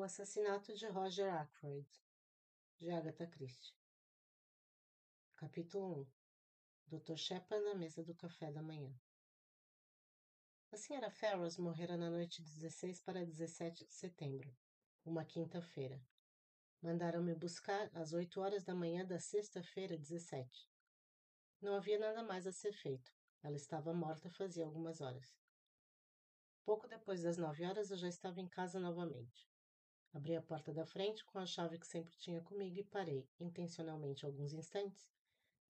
assassinato de Roger Ackroyd, de Agatha Christie. Capítulo 1. Dr. Shepard na mesa do café da manhã. A Sra. Ferrars morrera na noite de 16 para 17 de setembro, uma quinta-feira. Mandaram-me buscar às 8 horas da manhã da sexta-feira, 17. Não havia nada mais a ser feito. Ela estava morta fazia algumas horas. Pouco depois das 9 horas eu já estava em casa novamente. Abri a porta da frente com a chave que sempre tinha comigo e parei, intencionalmente alguns instantes,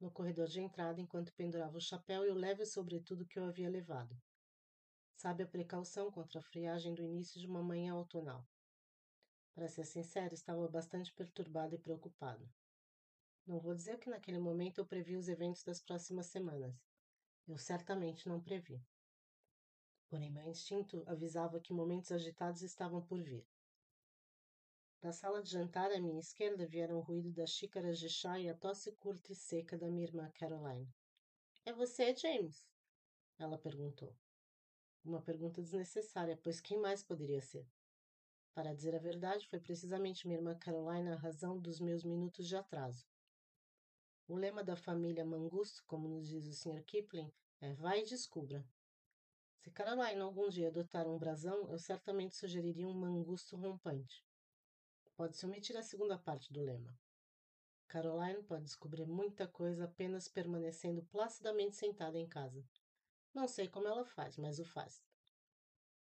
no corredor de entrada enquanto pendurava o chapéu e o leve sobretudo que eu havia levado. Sabe a precaução contra a friagem do início de uma manhã outonal. Para ser sincero, estava bastante perturbado e preocupado. Não vou dizer que naquele momento eu previ os eventos das próximas semanas. Eu certamente não previ. Porém, meu instinto avisava que momentos agitados estavam por vir. Da sala de jantar à minha esquerda vieram o ruído das xícaras de chá e a tosse curta e seca da minha irmã Caroline. É você, James? Ela perguntou. Uma pergunta desnecessária, pois quem mais poderia ser? Para dizer a verdade, foi precisamente minha irmã Caroline a razão dos meus minutos de atraso. O lema da família Mangusto, como nos diz o Sr. Kipling, é vai e descubra. Se Caroline algum dia adotar um brasão, eu certamente sugeriria um mangusto rompante. Pode-se omitir a segunda parte do lema. Caroline pode descobrir muita coisa apenas permanecendo placidamente sentada em casa. Não sei como ela faz, mas o faz.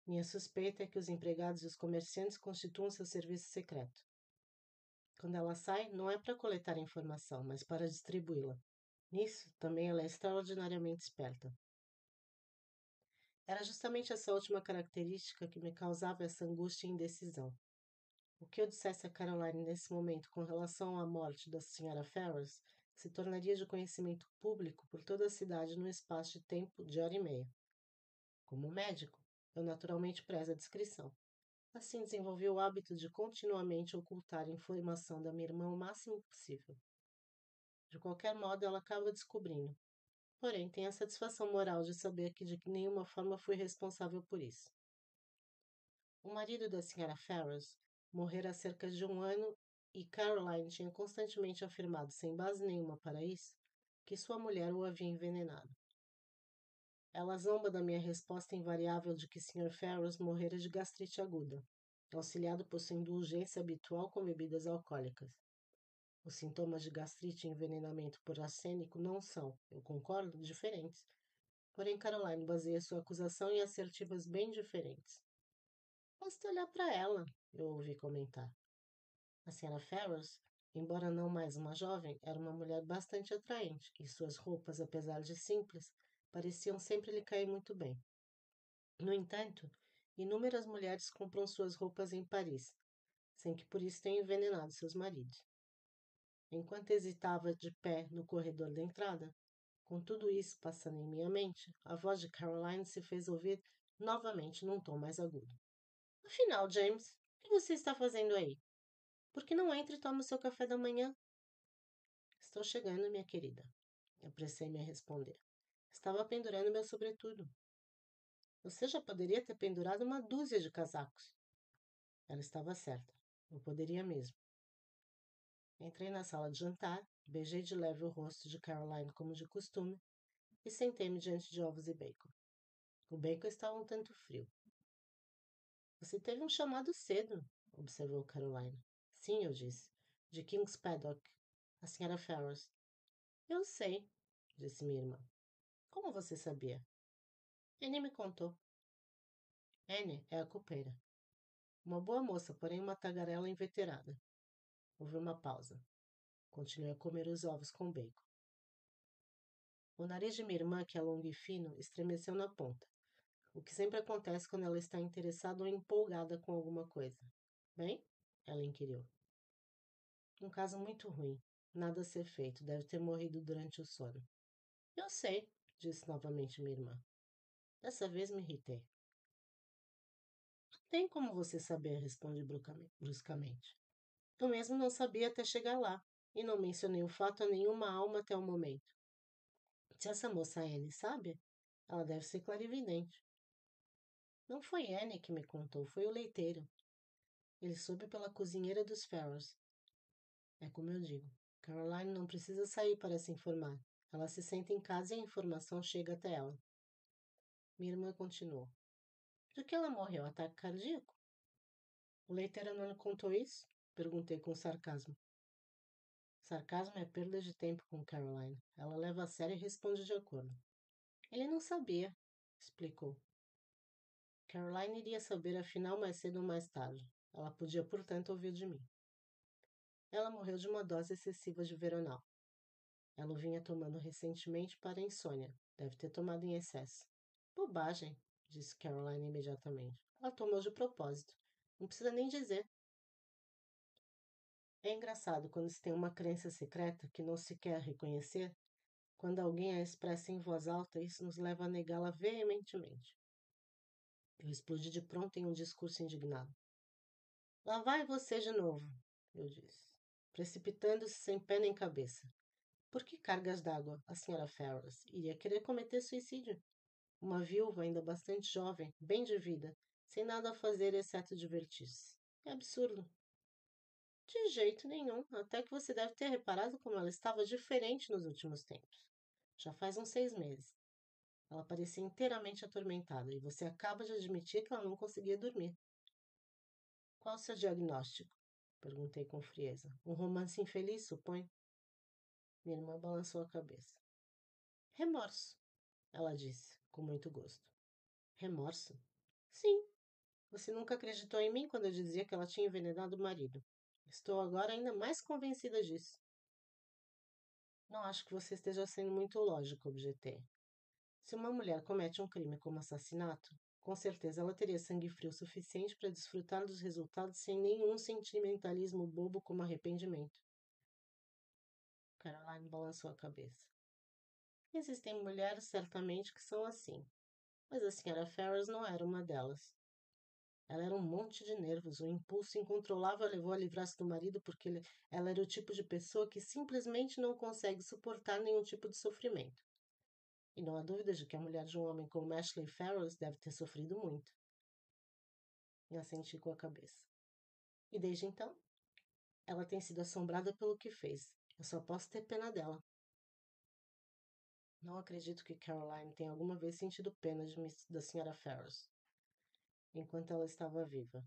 Minha suspeita é que os empregados e os comerciantes constituam seu serviço secreto. Quando ela sai, não é para coletar informação, mas para distribuí-la. Nisso, também ela é extraordinariamente esperta. Era justamente essa última característica que me causava essa angústia e indecisão. O que eu dissesse a Caroline nesse momento com relação à morte da Sra. Ferrars se tornaria de conhecimento público por toda a cidade num espaço de tempo de hora e meia. Como médico, eu naturalmente prezo a discrição. Assim desenvolvi o hábito de continuamente ocultar a informação da minha irmã o máximo possível. De qualquer modo, ela acaba descobrindo. Porém, tenho a satisfação moral de saber que de nenhuma forma fui responsável por isso. O marido da Sra. Ferrars morrera há cerca de um ano e Caroline tinha constantemente afirmado, sem base nenhuma para isso, que sua mulher o havia envenenado. Ela zomba da minha resposta invariável de que Sr. Ferrars morrera de gastrite aguda, auxiliado por sua indulgência habitual com bebidas alcoólicas. Os sintomas de gastrite e envenenamento por arsênico não são, eu concordo, diferentes. Porém, Caroline baseia sua acusação em assertivas bem diferentes. Basta olhar para ela, eu ouvi comentar. A Sra. Ferrars, embora não mais uma jovem, era uma mulher bastante atraente, e suas roupas, apesar de simples, pareciam sempre lhe cair muito bem. No entanto, inúmeras mulheres compram suas roupas em Paris, sem que por isso tenham envenenado seus maridos. Enquanto hesitava de pé no corredor da entrada, com tudo isso passando em minha mente, a voz de Caroline se fez ouvir novamente num tom mais agudo. Afinal, James, o que você está fazendo aí? Por que não entra e toma o seu café da manhã? Estou chegando, minha querida. Apressei-me a responder. Estava pendurando meu sobretudo. Você já poderia ter pendurado uma dúzia de casacos. Ela estava certa. Eu poderia mesmo. Entrei na sala de jantar, beijei de leve o rosto de Caroline como de costume e sentei-me diante de ovos e bacon. O bacon estava um tanto frio. Você teve um chamado cedo, observou Caroline. Sim, eu disse. De King's Paddock, a Sra. Ferrars. Eu sei, disse minha irmã. Como você sabia? Annie me contou. Annie é a copeira. Uma boa moça, porém uma tagarela inveterada. Houve uma pausa. Continuei a comer os ovos com bacon. O nariz de minha irmã, que é longo e fino, estremeceu na ponta, o que sempre acontece quando ela está interessada ou empolgada com alguma coisa. Bem? Ela inquiriu. Um caso muito ruim. Nada a ser feito. Deve ter morrido durante o sono. Eu sei, disse novamente minha irmã. Dessa vez me irritei. Tem como você saber, respondi bruscamente. Eu mesmo não sabia até chegar lá, e não mencionei o fato a nenhuma alma até o momento. Se essa moça Anne sabe, ela deve ser clarividente. Não foi Anne que me contou, foi o leiteiro. Ele soube pela cozinheira dos Ferrars. É como eu digo. Caroline não precisa sair para se informar. Ela se senta em casa e a informação chega até ela. Minha irmã continuou. De que ela morreu? Ataque cardíaco? O leiteiro não lhe contou isso? Perguntei com sarcasmo. Sarcasmo é perda de tempo com Caroline. Ela leva a sério e responde de acordo. Ele não sabia, explicou. Caroline iria saber afinal mais cedo ou mais tarde. Ela podia, portanto, ouvir de mim. Ela morreu de uma dose excessiva de Veronal. Ela o vinha tomando recentemente para a insônia. Deve ter tomado em excesso. Bobagem, disse Caroline imediatamente. Ela tomou de propósito. Não precisa nem dizer. É engraçado quando se tem uma crença secreta que não se quer reconhecer. Quando alguém a expressa em voz alta, isso nos leva a negá-la veementemente. Eu explodi de pronto em um discurso indignado. Lá vai você de novo, eu disse, precipitando-se sem pé nem cabeça. Por que cargas d'água? A senhora Ferrars iria querer cometer suicídio. Uma viúva ainda bastante jovem, bem de vida, sem nada a fazer exceto divertir-se. É absurdo. De jeito nenhum, até que você deve ter reparado como ela estava diferente nos últimos tempos. Já faz uns 6 meses. Ela parecia inteiramente atormentada e você acaba de admitir que ela não conseguia dormir. Qual o seu diagnóstico? Perguntei com frieza. Um romance infeliz, supõe? Minha irmã balançou a cabeça. Remorso, ela disse, com muito gosto. Remorso? Sim. Você nunca acreditou em mim quando eu dizia que ela tinha envenenado o marido. Estou agora ainda mais convencida disso. Não acho que você esteja sendo muito lógico, objetei. Se uma mulher comete um crime como assassinato, com certeza ela teria sangue frio suficiente para desfrutar dos resultados sem nenhum sentimentalismo bobo como arrependimento. Caroline balançou a cabeça. Existem mulheres certamente que são assim, mas a senhora Ferrars não era uma delas. Ela era um monte de nervos, um impulso incontrolável a levou a livrar-se do marido porque ela era o tipo de pessoa que simplesmente não consegue suportar nenhum tipo de sofrimento. E não há dúvida de que a mulher de um homem como Ashley Ferrars deve ter sofrido muito. E assenti com a cabeça. E desde então, ela tem sido assombrada pelo que fez. Eu só posso ter pena dela. Não acredito que Caroline tenha alguma vez sentido pena da senhora Ferrars enquanto ela estava viva.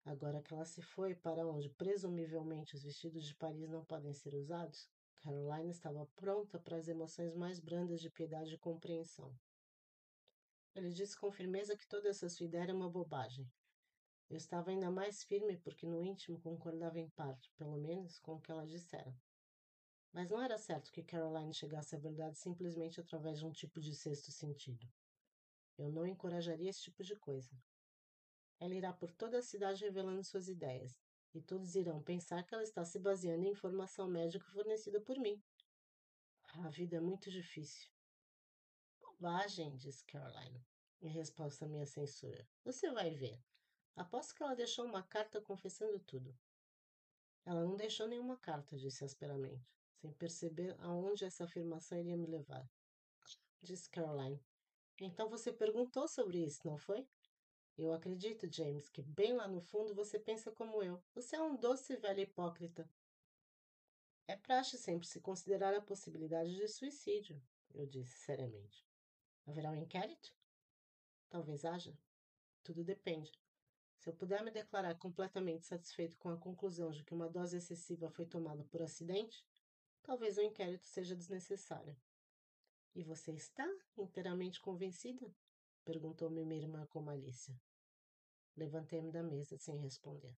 Agora que ela se foi para onde presumivelmente os vestidos de Paris não podem ser usados, Caroline estava pronta para as emoções mais brandas de piedade e compreensão. Ele disse com firmeza que toda essa sua ideia era uma bobagem. Eu estava ainda mais firme porque no íntimo concordava em parte, pelo menos, com o que ela dissera. Mas não era certo que Caroline chegasse à verdade simplesmente através de um tipo de sexto sentido. Eu não encorajaria esse tipo de coisa. Ela irá por toda a cidade revelando suas ideias, e todos irão pensar que ela está se baseando em informação médica fornecida por mim. A vida é muito difícil. Bobagem, disse Caroline, em resposta à minha censura. Você vai ver. Aposto que ela deixou uma carta confessando tudo. Ela não deixou nenhuma carta, disse asperamente, sem perceber aonde essa afirmação iria me levar. Disse Caroline. Então você perguntou sobre isso, não foi? Eu acredito, James, que bem lá no fundo você pensa como eu. Você é um doce velho hipócrita. É praxe sempre se considerar a possibilidade de suicídio, eu disse seriamente. Haverá um inquérito? Talvez haja. Tudo depende. Se eu puder me declarar completamente satisfeito com a conclusão de que uma dose excessiva foi tomada por acidente, talvez o inquérito seja desnecessário. E você está inteiramente convencida? Perguntou-me minha irmã com malícia. Levantei-me da mesa sem responder.